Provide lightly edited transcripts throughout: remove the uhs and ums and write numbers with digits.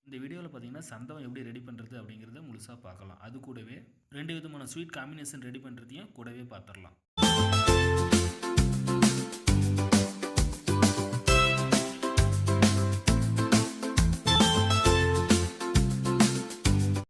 இந்த வீடியோவில் பார்த்தீங்கன்னா சந்தகம் எப்படி ரெடி பண்ணுறது அப்படிங்கிறத முழுசாக பார்க்கலாம். அது கூடவே 2 விதமான ஸ்வீட் காம்பினேஷன் ரெடி பண்ணுறதையும் கூடவே பார்த்துடலாம்.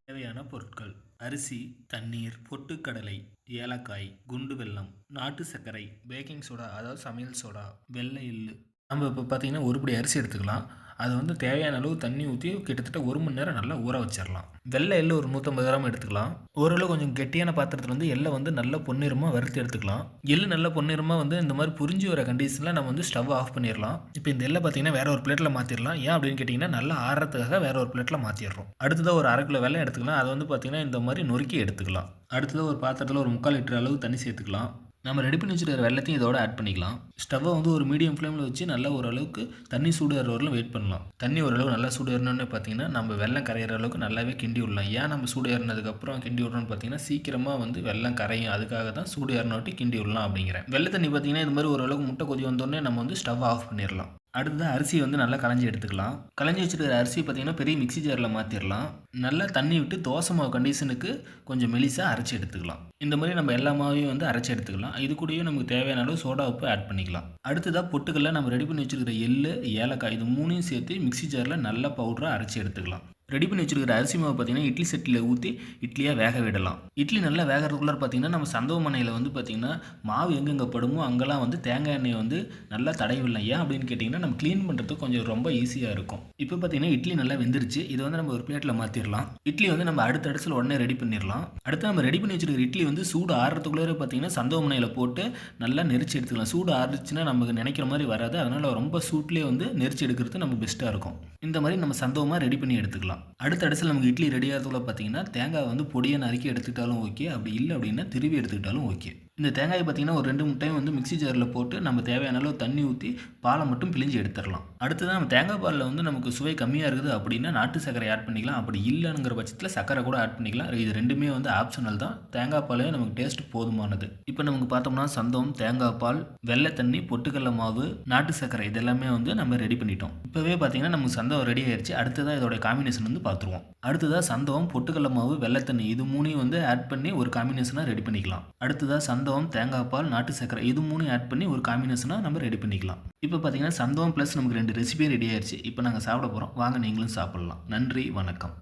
தேவையான பொருட்கள்: அரிசி, தண்ணீர், பொட்டுக்கடலை, ஏலக்காய், குண்டு வெல்லம், நாட்டு சர்க்கரை, பேக்கிங் சோடா அதாவது சமையல் சோடா, வெள்ளை எள்ளு. நம்ம இப்போ பார்த்தீங்கன்னா ஒரு படி அரிசி எடுத்துக்கலாம். அது வந்து தேவையான அளவு தண்ணி ஊற்றி கிட்டத்தட்ட 1 மணி நேரம் நல்லா ஊற வச்சிடலாம். வெள்ளை எள்ளு ஒரு 150 கிராம் எடுத்துக்கலாம். ஓரளவு கொஞ்சம் கெட்டியான பாத்திரத்தில் வந்து எள்ளை வந்து நல்லா பொன்னிறமாக வறுத்து எடுத்துக்கலாம். எள்ளு நல்லா பொன்னிறமாக வந்து இந்த மாதிரி புரிஞ்சு வர கண்டிஷனில் நம்ம வந்து ஸ்டவ் ஆஃப் பண்ணிடலாம். இப்போ இந்த எள்ளை பார்த்தீங்கன்னா வேற ஒரு பிளேட்டில் மாற்றிடலாம். ஏன் அப்படின்னு கேட்டிங்கன்னா நல்லா ஆறதுக்காக வேற ஒரு பிளேட்டில் மாற்றிடுறோம். அடுத்ததாக ஒரு 1/2 கிலோ வெல்லம் எடுத்துக்கலாம். அதை வந்து பார்த்தீங்கன்னா இந்த மாதிரி நொறுக்கி எடுத்துக்கலாம். அடுத்ததாக ஒரு பாத்திரத்தில் ஒரு 3/4 லிட்டர் அளவு தண்ணி சேர்த்துக்கலாம். நம்ம ரெடி பண்ணி வச்சுருக்கிற வெள்ளத்தையும் இதோட ஆட் பண்ணிக்கலாம். ஸ்டவ்வை வந்து ஒரு மீடியம் ஃப்ளேமில் வச்சு நல்லா ஓரளவுக்கு தண்ணி சூடு ஏற வரலும் வெயிட் பண்ணலாம். தண்ணி ஓரளவு நல்லா சூடு ஏறணுன்னு பார்த்தீங்கன்னா நம்ம வெள்ளம் கரையிற அளவுக்கு நல்லாவே கிண்டி விடலாம். ஏன் நம்ம சூடு ஏறினதுக்கப்புறம் கிண்டி விடணும்னு பார்த்தீங்கன்னா சீக்கிரமாக வந்து வெள்ளம் கரையும். அதுக்காக தான் சூடு ஏறினோட்டி கிண்டி விடலாம் அப்படிங்கிறேன். வெள்ளை தண்ணி பார்த்தீங்கன்னா இது மாதிரி ஓரளவுக்கு முட்டை கொதி வந்தோடனே நம்ம வந்து ஸ்டவ் ஆஃப் பண்ணிடலாம். அடுத்ததாக அரிசியை வந்து நல்லா களைஞ்சி எடுத்துக்கலாம். களைஞ்சி வச்சுருக்கிற அரிசி பார்த்தீங்கன்னா பெரிய மிக்ஸி ஜாரில் மாற்றிடலாம். நல்லா தண்ணி விட்டு தோசை மாவு கண்டிஷனுக்கு கொஞ்சம் மெலிசாக அரைச்சி எடுத்துக்கலாம். இந்த மாதிரி நம்ம எல்லா மாவையும் வந்து அரைச்சி எடுத்துக்கலாம். இது கூடயே நமக்கு தேவையான அளவு சோடா உப்பு ஆட் பண்ணிக்கலாம். அடுத்ததாக பொட்டுக்கல்ல நம்ம ரெடி பண்ணி வச்சுருக்கிற எள்ளு, ஏலக்காய் இது 3யும் சேர்த்து மிக்ஸி ஜாரில் நல்லா பவுடராக அரைச்சி எடுத்துக்கலாம். ரெடி பண்ணி வச்சுருக்கிற அரிசி மாவு பார்த்தீங்கன்னா இட்லி செட்டில் ஊற்றி இட்லியாக வேக விடலாம். இட்லி நல்லா வேகிறதுக்குள்ளே பார்த்தீங்கன்னா நம்ம சந்தக மனையில் வந்து பார்த்திங்கன்னா மாவு எங்கெங்கே படுமோ அங்கெல்லாம் வந்து தேங்காய் எண்ணெயை வந்து நல்லா தடவிடலாம். ஏன் அப்படின்னு கேட்டிங்கன்னா நம்ம க்ளீன் பண்ணுறதுக்கு கொஞ்சம் ரொம்ப ஈஸியாக இருக்கும். இப்போ பார்த்தீங்கன்னா இட்லி நல்லா வெந்துருச்சு. இதை வந்து நம்ம ஒரு பிளேட்டில் மாற்றிடலாம். இட்லி வந்து நம்ம அடுத்த இடத்துல உடனே ரெடி பண்ணிடலாம். அடுத்து நம்ம ரெடி பண்ணி வச்சுருக்கிற இட்லி வந்து சூடு ஆறுறதுக்குள்ளே பார்த்தீங்கன்னா சந்தக மனையில் போட்டு நல்லா நெரிச்சு எடுத்துக்கலாம். சூடு ஆறுச்சுன்னா நமக்கு நினைக்கிற மாதிரி வராது. அதனால் ரொம்ப சூட்லேயே வந்து நெரிச்சு எடுக்கிறது நம்ம பெஸ்ட்டாக இருக்கும். இந்த மாதிரி நம்ம சந்தகமாக ரெடி பண்ணி எடுத்துக்கலாம். அடுத்த இடத்துல நமக்கு இட்லி ரெடி ஆகிறதுக்குள்ள பார்த்தீங்கன்னா தேங்காய் வந்து பொடியை நறுக்கி எடுத்துக்கிட்டாலும் ஓகே, அப்படி இல்லை அப்படின்னா திருவி எடுத்துக்கிட்டாலும் ஓகே. இந்த தேங்காயை பார்த்தீங்கன்னா ஒரு 2 டைம் வந்து மிக்ஸி ஜாரில் போட்டு நம்ம தேவையான அளவு தண்ணி ஊற்றி பாலை மட்டும் பிழிஞ்சு எடுத்துடலாம். அடுத்ததான் நம்ம தேங்காய் பாலில் வந்து நமக்கு சுவை கம்மியாக இருக்குது அப்படின்னா நாட்டு சர்க்கரை ஆட் பண்ணிக்கலாம். அப்படி இல்லைங்கிற பட்சத்தில் சர்க்கரை கூட ஆட் பண்ணிக்கலாம். இது ரெண்டுமே வந்து ஆப்ஷனல் தான். தேங்காய் பாலே நமக்கு டேஸ்ட் போதுமானது. இப்போ நமக்கு பார்த்தோம்னா சந்தகம், தேங்காய் பால், வெள்ளை தண்ணி, பொட்டுக்கடலை மாவு, நாட்டு சர்க்கரை இதெல்லாமே வந்து நம்ம ரெடி பண்ணிட்டோம். இப்போவே பார்த்தீங்கன்னா நமக்கு சந்தகம் ரெடி ஆயிடுச்சு. அடுத்ததாக இதோட காம்பினேஷன் வந்து பார்த்துருவோம். அடுத்ததாக சந்தகம், பொட்டுக்கடலை மாவு, வெள்ளை தண்ணி இது 3யும் வந்து ஆட் பண்ணி ஒரு காம்பினேஷனாக ரெடி பண்ணிக்கலாம். அடுத்ததாக சந்தகம், தேங்காய் பால், நாட்டு சர்க்கரை இது 3யும் ஆட் பண்ணி ஒரு காம்பினேஷனாக நம்ம ரெடி பண்ணிக்கலாம். இப்போ பார்த்தீங்கன்னா சந்தகம் ப்ளஸ் நமக்கு 2 ரெசிபியும் ரெடி ஆயிடுச்சு. இப்போ நாங்கள் சாப்பிட போகிறோம். வாங்க நீங்களும் சாப்பிட்லாம். நன்றி, வணக்கம்.